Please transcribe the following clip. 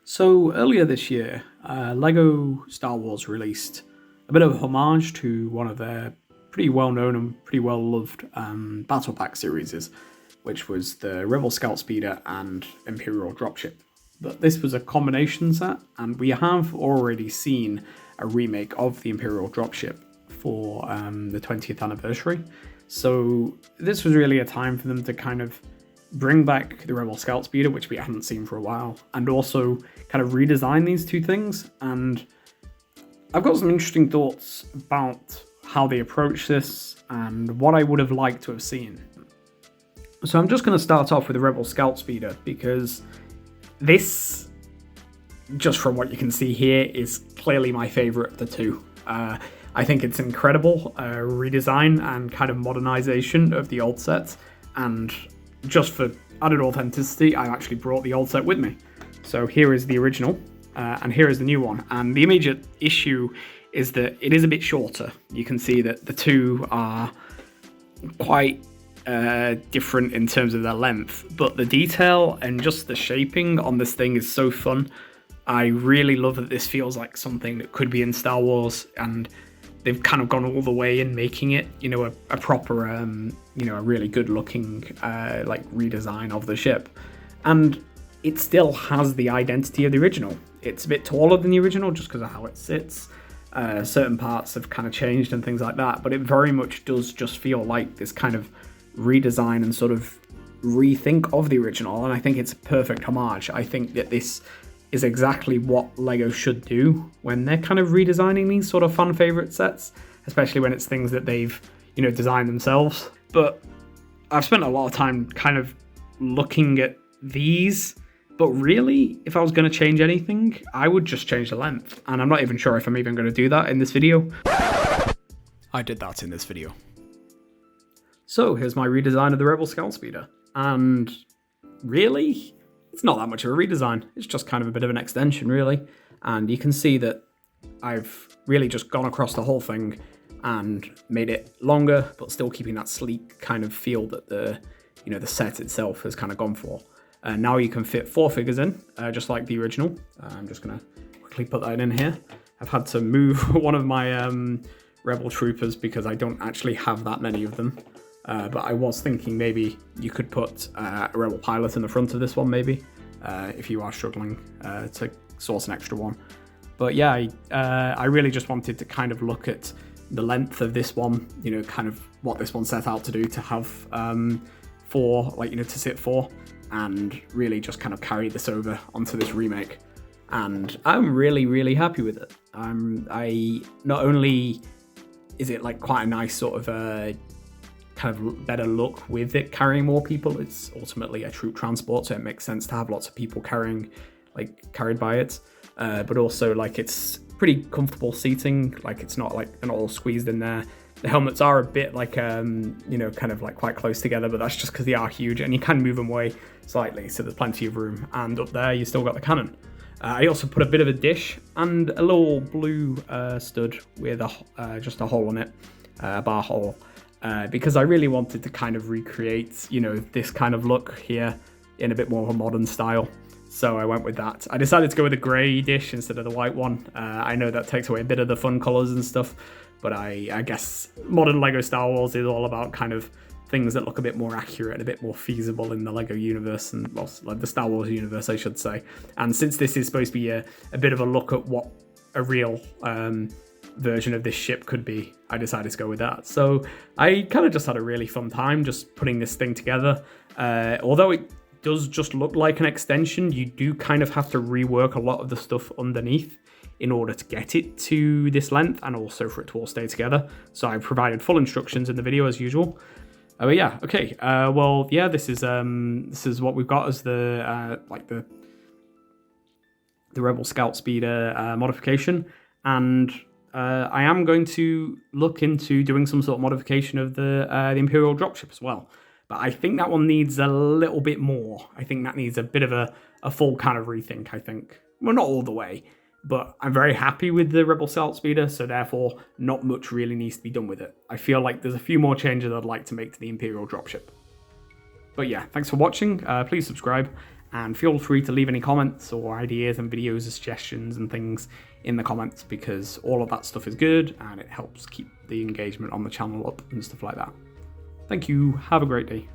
So earlier this year, Lego Star Wars released a bit of a homage to one of their pretty well-known and pretty well-loved battle pack series, which was the Rebel Scout Speeder and Imperial Dropship. But this was a combination set, and we have already seen a remake of the Imperial Dropship for the 20th anniversary. So this was really a time for them to kind of bring back the Rebel Scout Speeder, which we hadn't seen for a while, and also kind of redesign these two things. And I've got some interesting thoughts about how they approach this and what I would have liked to have seen. So I'm just going to start off with the Rebel Scout Speeder, because this, just from what you can see here, is clearly my favorite of the two. I think it's incredible redesign and kind of modernization of the old set, and just for added authenticity, I actually brought the old set with me. So here is the original, and here is the new one. And the immediate issue is that it is a bit shorter. You can see that the two are quite different in terms of their length, but the detail and just the shaping on this thing is so fun. I really love that this feels like something that could be in Star Wars, and they've kind of gone all the way in making it, a proper, a really good looking, redesign of the ship. And it still has the identity of the original. It's a bit taller than the original just because of how it sits. Certain parts have kind of changed and things like that, but it very much does just feel like this kind of redesign and sort of rethink of the original. And I think it's a perfect homage. I think that this is exactly what Lego should do when they're kind of redesigning these sort of fan favorite sets, especially when it's things that they've, designed themselves. But I've spent a lot of time kind of looking at these, but really, if I was going to change anything, I would just change the length. And I'm not even sure if I'm even going to do that in this video. I did that in this video. So here's my redesign of the Rebel Scout Speeder. And really, it's not that much of a redesign. It's just kind of a bit of an extension, really. And you can see that I've really just gone across the whole thing and made it longer, but still keeping that sleek kind of feel that the set itself has kind of gone for. Now you can fit 4 figures in, just like the original. I'm just going to quickly put that in here. I've had to move one of my Rebel Troopers because I don't actually have that many of them. But I was thinking maybe you could put a Rebel Pilot in the front of this one, maybe, if you are struggling to source an extra one. But yeah, I really just wanted to kind of look at the length of this one, kind of what this one set out to do, to have 4, to sit 4, and really just kind of carry this over onto this remake. And I'm really, really happy with it. I not only is it quite a nice sort of kind of better look with it carrying more people. It's ultimately a troop transport, so it makes sense to have lots of people carried by it. But also it's pretty comfortable seating. It's not they're not all squeezed in there. The helmets are a bit quite close together, but that's just because they are huge, and you can move them away slightly, so there's plenty of room. And up there, you still got the cannon. I also put a bit of a dish and a little blue stud with just a hole on it, a bar hole. Because I really wanted to kind of recreate, this kind of look here in a bit more of a modern style. So I went with that. I decided to go with a grey dish instead of the white one. I know that takes away a bit of the fun colours and stuff, but I guess modern Lego Star Wars is all about kind of things that look a bit more accurate and a bit more feasible in the Lego universe, and the Star Wars universe, I should say. And since this is supposed to be a bit of a look at what a real version of this ship could be, I decided to go with that. So I kind of just had a really fun time just putting this thing together. Although it does just look like an extension, you do kind of have to rework a lot of the stuff underneath in order to get it to this length, and also for it to all stay together. So I provided full instructions in the video as usual. But yeah, okay. This is what we've got as the Rebel Scout Speeder modification, and I am going to look into doing some sort of modification of the Imperial Dropship as well. But I think that one needs a little bit more. I think that needs a bit of a full kind of rethink, I think. Well, not all the way, but I'm very happy with the Rebel Scout Speeder, so therefore not much really needs to be done with it. I feel like there's a few more changes I'd like to make to the Imperial Dropship. But yeah, thanks for watching. Please subscribe, And feel free to leave any comments or ideas and videos or suggestions and things in the comments, because all of that stuff is good and it helps keep the engagement on the channel up and stuff like that. Thank you, have a great day.